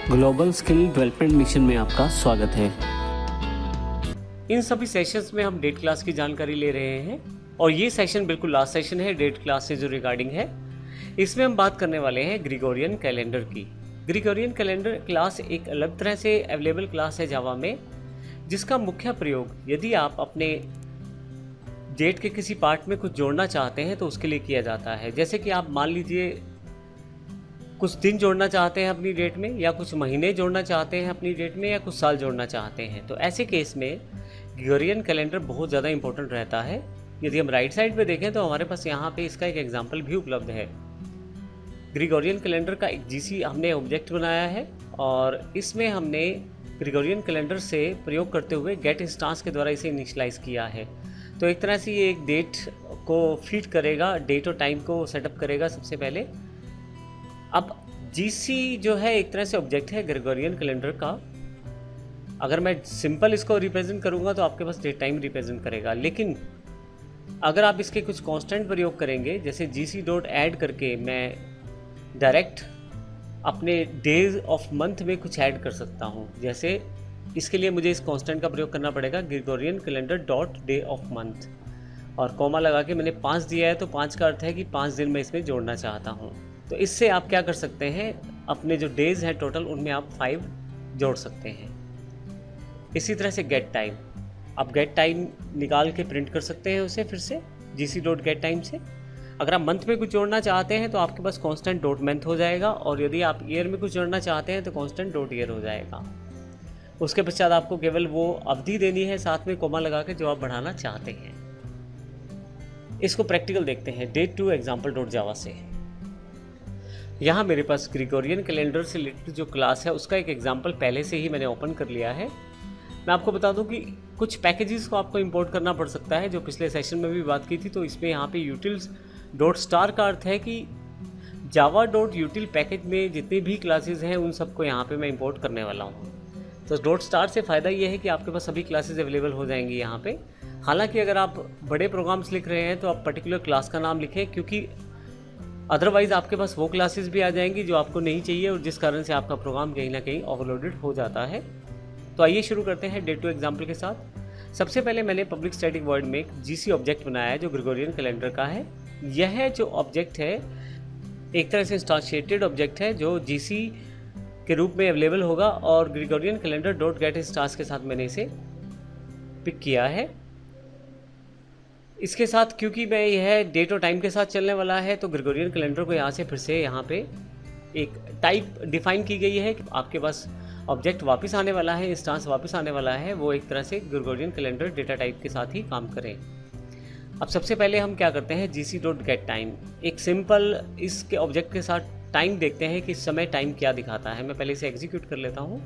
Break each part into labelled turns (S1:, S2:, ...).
S1: Global skill development mission में आपका स्वागत है।
S2: इन सभी सेशंस में हम डेट क्लास की जानकारी ले रहे हैं और ये सेशन बिल्कुल लास्ट सेशन है डेट क्लास से जो रिगार्डिंग है। इसमें हम बात करने वाले हैं ग्रिगोरियन कैलेंडर की। ग्रिगोरियन कैलेंडर क्लास एक अलग तरह से अवेलेबल क्लास है जावा में, जिसका मुख्य प्रयोग यदि आप अपने डेट के किसी पार्ट में कुछ जोड़ना चाहते हैं तो उसके लिए किया जाता है। जैसे कि आप मान लीजिए कुछ दिन जोड़ना चाहते हैं अपनी डेट में, या कुछ महीने जोड़ना चाहते हैं अपनी डेट में, या कुछ साल जोड़ना चाहते हैं, तो ऐसे केस में ग्रिगोरियन कैलेंडर बहुत ज़्यादा इंपॉर्टेंट रहता है। यदि हम राइट साइड पे देखें तो हमारे पास यहाँ पे इसका एक एग्जांपल भी उपलब्ध है। ग्रिगोरियन कैलेंडर का एक जीसी हमने ऑब्जेक्ट बनाया है और इसमें हमने ग्रिगोरियन कैलेंडर से प्रयोग करते हुए गेट इंस्टांस के द्वारा इसे इनिशियलाइज किया है। तो एक तरह से ये एक डेट को फीड करेगा, डेट और टाइम को सेटअप करेगा सबसे पहले। अब जीसी जो है एक तरह से ऑब्जेक्ट है ग्रिगोरियन कैलेंडर का। अगर मैं सिंपल इसको रिप्रेजेंट करूंगा तो आपके पास डेट टाइम रिप्रेजेंट करेगा, लेकिन अगर आप इसके कुछ कांस्टेंट प्रयोग करेंगे, जैसे जीसी डॉट ऐड करके मैं डायरेक्ट अपने डेज ऑफ मंथ में कुछ ऐड कर सकता हूं। जैसे इसके लिए मुझे इस कांस्टेंट का प्रयोग करना पड़ेगा, Gregorian calendar dot day of month, और कॉमा लगा के मैंने 5 दिया है, तो 5 का अर्थ है कि 5 दिन मैं इसमें जोड़ना चाहता हूँ। तो इससे आप क्या कर सकते हैं, अपने जो डेज हैं टोटल उनमें आप 5 जोड़ सकते हैं। इसी तरह से गेट टाइम, आप गेट टाइम निकाल के प्रिंट कर सकते हैं उसे फिर से जीसी डॉट गेट टाइम से। अगर आप मंथ में कुछ जोड़ना चाहते हैं तो आपके पास कांस्टेंट डॉट मंथ हो जाएगा, और यदि आप ईयर में कुछ जोड़ना चाहते हैं तो कांस्टेंट डॉट ईयर हो जाएगा। उसके पश्चात आपको केवल वो अवधि देनी है साथ में कोमा लगा के जो आप बढ़ाना चाहते हैं। इसको प्रैक्टिकल देखते हैं date to example dot java से। यहाँ मेरे पास ग्रिगोरियन कैलेंडर से रिलेटेड जो क्लास है उसका एक एग्जाम्पल पहले से ही मैंने ओपन कर लिया है। मैं आपको बता दूं कि कुछ पैकेजेस को आपको इंपोर्ट करना पड़ सकता है, जो पिछले सेशन में भी बात की थी। तो इसमें यहाँ पे यूटिल्स डॉट स्टार का अर्थ है कि जावा डॉट यूटिल पैकेज में जितनी भी क्लासेज हैं उन सबको यहाँ पे मैं इंपोर्ट करने वाला हूँ। तो डॉट स्टार से फ़ायदा ये है कि आपके पास सभी क्लासेज अवेलेबल हो जाएंगी यहाँ पे। हालांकि अगर आप बड़े प्रोग्राम्स लिख रहे हैं तो आप पर्टिकुलर क्लास का नाम लिखें, क्योंकि अदरवाइज़ आपके पास वो क्लासेस भी आ जाएंगी जो आपको नहीं चाहिए, और जिस कारण से आपका प्रोग्राम कहीं ना कहीं ओवरलोडेड हो जाता है। तो आइए शुरू करते हैं डेट टू एग्जाम्पल के साथ। सबसे पहले मैंने पब्लिक स्टैटिक वॉइड में एक जीसी ऑब्जेक्ट बनाया है जो ग्रिगोरियन कैलेंडर का है। यह जो ऑब्जेक्ट है एक तरह से इंस्टांशिएटेड ऑब्जेक्ट है जो जीसी के रूप में अवेलेबल होगा, और Gregorian calendar dot gate instance के साथ मैंने इसे पिक किया है। इसके साथ क्योंकि मैं यह डेट और टाइम के साथ चलने वाला है, तो ग्रिगोरियन कैलेंडर को यहाँ से फिर से यहाँ पे एक टाइप डिफाइन की गई है कि आपके पास ऑब्जेक्ट वापस आने वाला है, इंस्टांस वापस आने वाला है, वो एक तरह से ग्रिगोरियन कैलेंडर डेटा टाइप के साथ ही काम करें। अब सबसे पहले हम क्या करते हैं, जीसी डॉट गेट टाइम, एक सिंपल इसके ऑब्जेक्ट के साथ टाइम देखते हैं कि इस समय टाइम क्या दिखाता है। मैं पहले इसे एग्जीक्यूट कर लेता हूँ।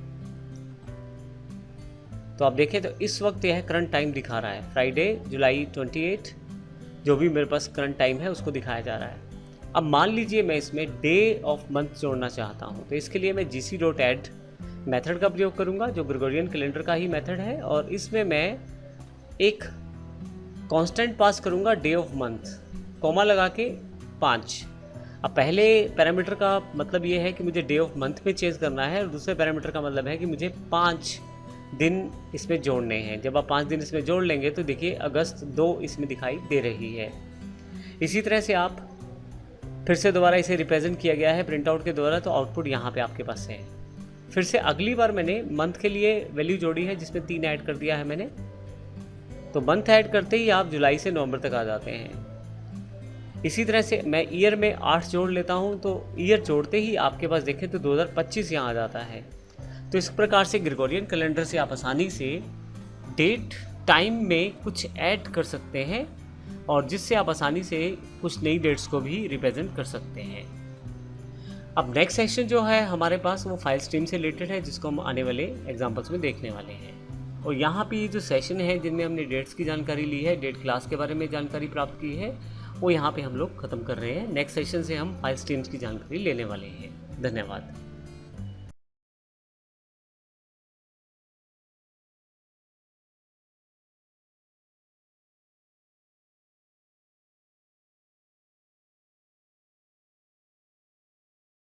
S2: तो आप देखें तो इस वक्त यह करंट टाइम दिखा रहा है, फ्राइडे जुलाई 28, जो भी मेरे पास करंट टाइम है उसको दिखाया जा रहा है। अब मान लीजिए मैं इसमें डे ऑफ मंथ जोड़ना चाहता हूँ, तो इसके लिए मैं जीसी डॉट ऐड मेथड का प्रयोग करूँगा जो ग्रिगोरियन कैलेंडर का ही मेथड है, और इसमें मैं एक कांस्टेंट पास करूँगा डे ऑफ मंथ, कोमा लगा के 5। अब पहले पैरामीटर का मतलब ये है कि मुझे डे ऑफ मंथ में चेंज करना है, और दूसरे पैरामीटर का मतलब है कि मुझे 5 दिन इसमें जोड़ने हैं। जब आप 5 दिन इसमें जोड़ लेंगे तो देखिए अगस्त 2 इसमें दिखाई दे रही है। इसी तरह से आप फिर से दोबारा इसे रिप्रेजेंट किया गया है प्रिंट आउट के द्वारा, तो आउटपुट यहाँ पे आपके पास है। फिर से अगली बार मैंने मंथ के लिए वैल्यू जोड़ी है जिसमें 3 ऐड कर दिया है मैंने। तो मंथ ऐड करते ही आप जुलाई से नवंबर तक आ जाते हैं। इसी तरह से मैं ईयर में 8 जोड़ लेता हूँ, तो ईयर जोड़ते ही आपके पास देखें तो 2025 यहाँ आ जाता है। तो इस प्रकार से ग्रिगोरियन कैलेंडर से आप आसानी से डेट टाइम में कुछ ऐड कर सकते हैं, और जिससे आप आसानी से कुछ नई डेट्स को भी रिप्रेजेंट कर सकते हैं। अब नेक्स्ट सेक्शन जो है हमारे पास वो फाइल स्ट्रीम से रिलेटेड है, जिसको हम आने वाले एग्जांपल्स में देखने वाले हैं। और यहाँ पे ये जो सेशन है जिनमें हमने डेट्स की जानकारी ली है, डेट क्लास के बारे में जानकारी प्राप्त की है, वो यहाँ पे हम लोग ख़त्म कर रहे हैं। नेक्स्ट सेशन से हम फाइल स्ट्रीम्स की जानकारी लेने वाले हैं। धन्यवाद।